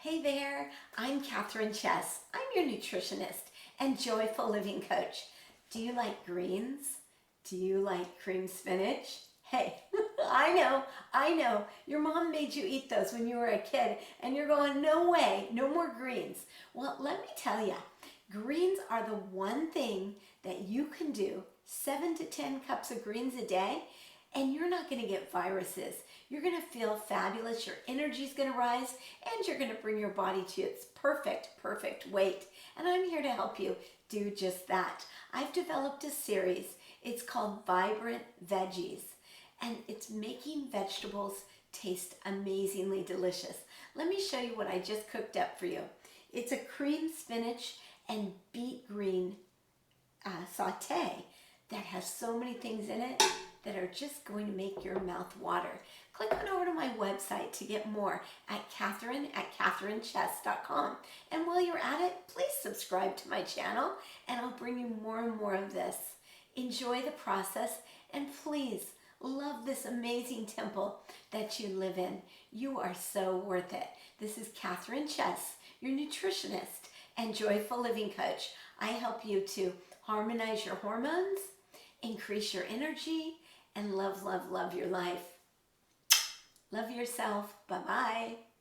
Hey there, I'm Catherine Chess. I'm your nutritionist and joyful living coach. Do you like greens? Do you like cream spinach? Hey, I know, your mom made you eat those when you were a kid and you're going, no way, no more greens. Well, let me tell you, greens are the one thing that you can do 7 to 10 cups of greens a day and you're not going to get viruses. You're going to feel fabulous, your energy's going to rise, and you're going to bring your body to its perfect weight. And I'm here to help you do just that. I've developed a series. It's called Vibrant Veggies, and it's making vegetables taste amazingly delicious. Let me show you what I just cooked up for you. It's a cream spinach and beet green saute that has so many things in it that are just going to make your mouth water. Click on over to my website to get more at catherinechess.com. And while you're at it, please subscribe to my channel and I'll bring you more and more of this. Enjoy the process and please love this amazing temple that you live in. You are so worth it. This is Catherine Chess, your nutritionist and joyful living coach. I help you to harmonize your hormones, increase your energy, and love your life. Love yourself. Bye-bye.